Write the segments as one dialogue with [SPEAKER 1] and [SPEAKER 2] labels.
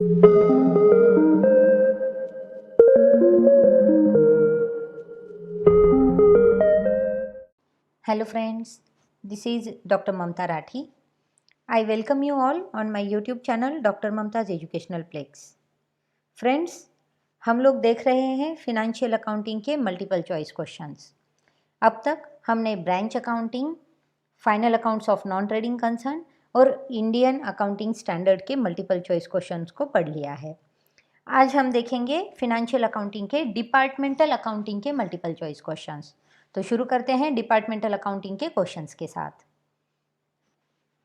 [SPEAKER 1] Hello friends, this is Dr. Mamta Rathi. I welcome you all on my YouTube channel Dr. Mamta's Educational Plex. Friends, हम लोग देख रहे हैं financial accounting के multiple choice questions. अब तक हमने branch accounting, final accounts of non trading concern और इंडियन अकाउंटिंग स्टैंडर्ड के मल्टीपल चॉइस क्वेश्चंस को पढ़ लिया है। आज हम देखेंगे फिनेंशियल अकाउंटिंग के डिपार्टमेंटल अकाउंटिंग के मल्टीपल चॉइस क्वेश्चंस। तो शुरू करते हैं डिपार्टमेंटल अकाउंटिंग के क्वेश्चंस के साथ।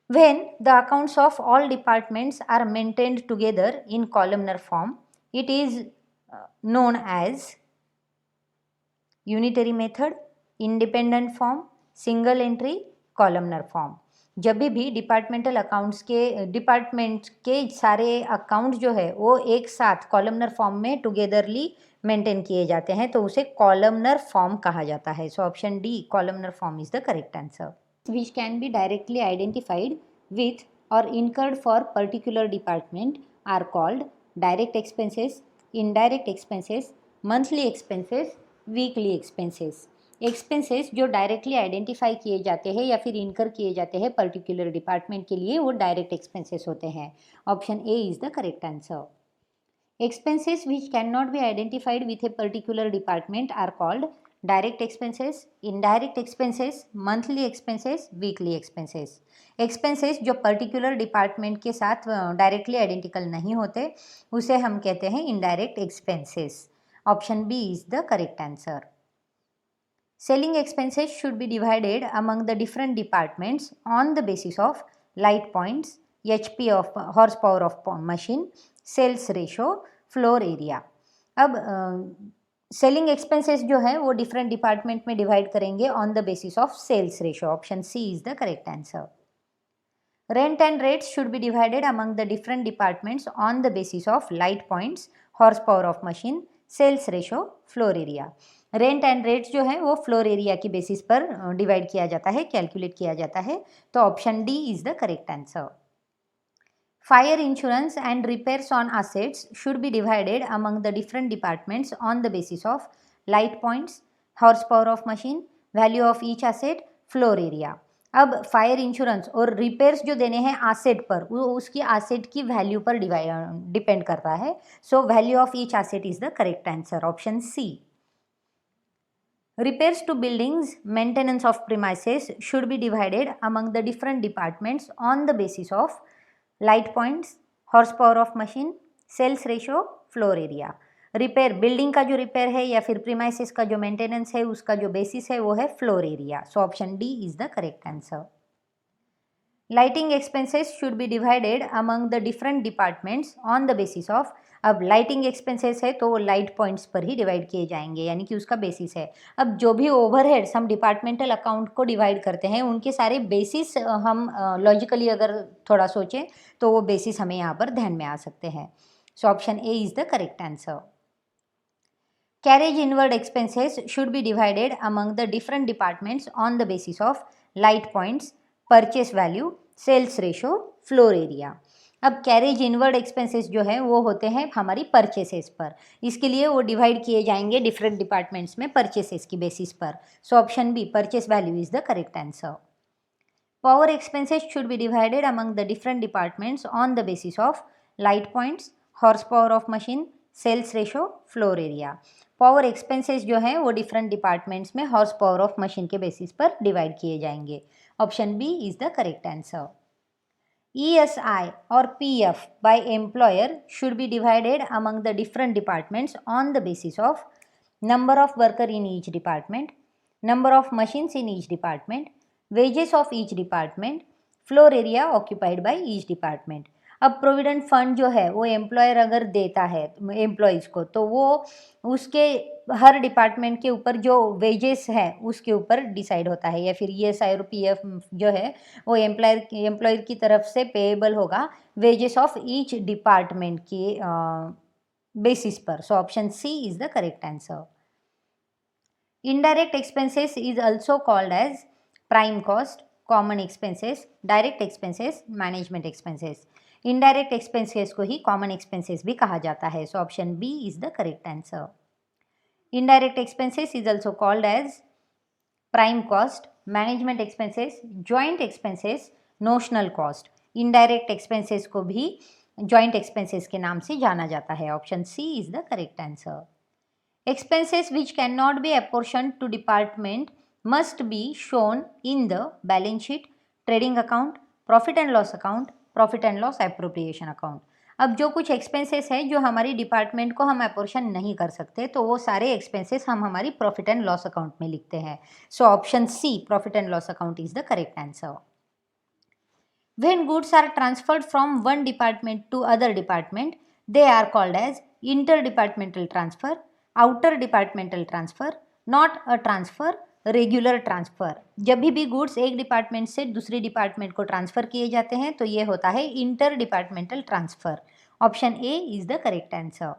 [SPEAKER 1] When the accounts of all departments are maintained together in columnar form, it is known as unitary method, independent form, single entry, columnar form. जब भी डिपार्टमेंटल अकाउंट्स के डिपार्टमेंट के सारे अकाउंट जो है वो एक साथ कॉलमनर फॉर्म में टुगेदरली मेंटेन किए जाते हैं तो उसे कॉलमनर फॉर्म कहा जाता है। So option D, columnar form is the correct answer. Which can be directly identified with or incurred for particular department are called direct expenses, indirect expenses, monthly expenses, weekly expenses. Expenses जो directly identify किए जाते हैं या फिर इनकर किए जाते हैं पर्टिकुलर डिपार्टमेंट के लिए, वो डायरेक्ट एक्सपेंसेस होते हैं। Option A is the correct answer. Expenses which cannot be identified with a particular department are called direct expenses, indirect expenses, monthly expenses, weekly expenses. Expenses जो पर्टिकुलर डिपार्टमेंट के साथ directly identical नहीं होते उसे हम कहते हैं indirect expenses. Option B is the correct answer. Selling expenses should be divided among the different departments on the basis of light points, HP of horsepower of machine, sales ratio, floor area. अब selling expenses जो है वो different department में divide करेंगे on the basis of sales ratio. Option C is the correct answer. Rent and rates should be divided among the different departments on the basis of light points, horse power of machine, sales ratio, floor area. Rent and rates जो है वो floor area की basis पर divide किया जाता है, calculate किया जाता है। तो option D is the correct answer. Fire insurance and repairs on assets should be divided among the different departments on the basis of light points, horsepower of machine, value of each asset, floor area. अब fire insurance और repairs जो देने हैं asset पर, वो उसकी asset की value पर डिपेंड करता है। So value of each asset is the correct answer. Option C. Repairs to buildings, maintenance of premises should be divided among the different departments on the basis of light points, horse power of machine, sales ratio, floor area. Repair, building का जो repair है या फिर premises का जो maintenance है उसका जो बेसिस है वो है floor area. So option D is the correct answer. Lighting expenses should be divided among the different departments on the basis of, अब लाइटिंग एक्सपेंसेस है तो वो लाइट पॉइंट्स पर ही डिवाइड किए जाएंगे, यानी कि उसका बेसिस है। अब जो भी ओवरहेड्स हम डिपार्टमेंटल अकाउंट को डिवाइड करते हैं उनके सारे बेसिस हम लॉजिकली अगर थोड़ा सोचें तो वो बेसिस हमें यहाँ पर ध्यान में आ सकते हैं। So option A is the correct answer. Carriage inward expenses should be divided among the different departments on the basis of light points, purchase value, sales ratio, floor area. अब कैरेज इनवर्ड एक्सपेंसेस जो है वो होते हैं हमारी purchases पर, इसके लिए वो डिवाइड किए जाएंगे डिफरेंट डिपार्टमेंट्स में परचेसेस की बेसिस पर। So option B, purchase value is the correct answer. Power expenses should be divided among the different departments on the basis of light points, horsepower of machine, sales ratio, floor area. Power expenses जो है वो different departments में horse power of machine के basis पर divide किए जाएंगे। Option B is the correct answer. ESI or PF by employer should be divided among the different departments on the basis of number of worker in each department, number of machines in each department, wages of each department, floor area occupied by each department. अब provident fund जो है वो employer अगर देता है employees को तो वो उसके हर डिपार्टमेंट के ऊपर जो वेजेस है उसके ऊपर डिसाइड होता है, या फिर ESI और PF जो है वो एम्प्लॉयर की तरफ से पेएबल होगा वेजेस ऑफ ईच डिपार्टमेंट की बेसिस पर। So option C is the correct answer. Indirect expenses is also called as prime cost, common expenses, direct expenses, management expenses. Indirect expenses को ही कॉमन एक्सपेंसेस भी कहा जाता है. So option B is the correct answer. Indirect expenses is also called as prime cost, management expenses, joint expenses, notional cost. Indirect expenses को भी joint expenses के नाम से जाना जाता है. Option C is the correct answer. Expenses which cannot be apportioned to department must be shown in the balance sheet, trading account, profit and loss account, profit and loss appropriation account. अब जो कुछ expenses है जो हमारी department को हम apportion नहीं कर सकते तो वो सारे एक्सपेंसेस हम हमारी प्रॉफिट एंड लॉस अकाउंट में लिखते हैं. So option C profit and loss account is the correct answer. When goods are transferred from one department to other department, they are called as interdepartmental transfer, outer departmental transfer, not a transfer, regular transfer. जब भी goods एक department से दूसरी department को transfer किए जाते हैं तो ये होता है inter departmental transfer. Option A is the correct answer.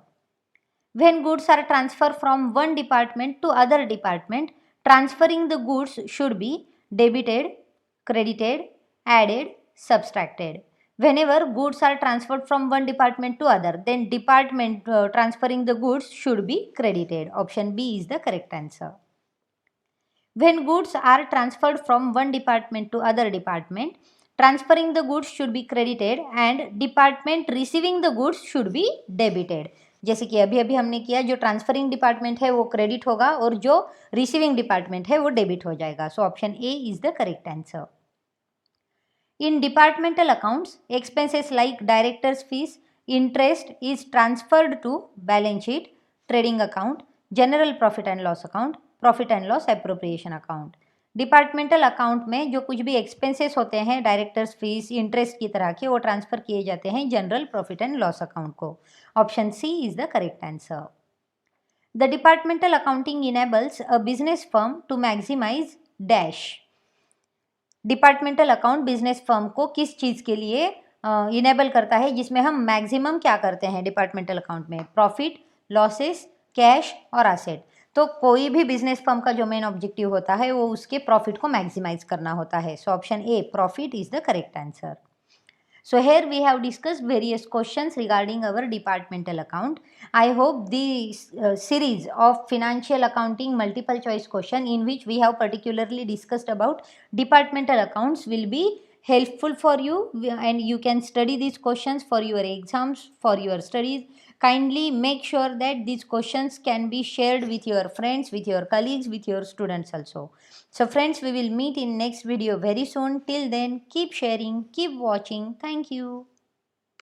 [SPEAKER 1] When goods are transferred from one department to other department, transferring the goods should be debited, credited, added, subtracted. Whenever goods are transferred from one department to other, then department transferring the goods should be credited. Option B is the correct answer. When goods are transferred from one department to other department, transferring the goods should be credited and department receiving the goods should be debited. जैसे कि अभी अभी हमने किया, जो transferring department है वो credit होगा और जो रिसीविंग डिपार्टमेंट है वो डेबिट हो जाएगा. So option A is the correct answer. In departmental accounts, expenses like director's fees, interest is transferred to balance sheet, trading account, general profit and loss account, profit and loss appropriation account. Departmental account में जो कुछ भी expenses होते हैं directors fees, interest की तरह के, वो ट्रांसफ़र किए जाते हैं general profit and loss account को. Option C is the correct answer. The departmental accounting enables a business firm to maximise dash. Departmental account business firm को किस चीज़ के लिए इनेबल करता है, जिसमें हम मैक्सिमम क्या करते हैं डिपार्टमेंटल अकाउंट में? प्रॉफिट, लॉसेस, कैश और एसेट. तो कोई भी बिजनेस फर्म का जो मेन ऑब्जेक्टिव होता है वो उसके प्रॉफिट को मैक्सिमाइज करना होता है. So option A profit is the correct answer. So here we have discussed various questions regarding our departmental account. I hope this series of financial accounting multiple choice question in which we have particularly discussed about departmental accounts will be helpful for you and you can study these questions for your exams, for your studies. Kindly make sure that these questions can be shared with your friends, with your colleagues, with your students also. So friends, we will meet in next video very soon. Till then, keep sharing, keep watching. Thank you.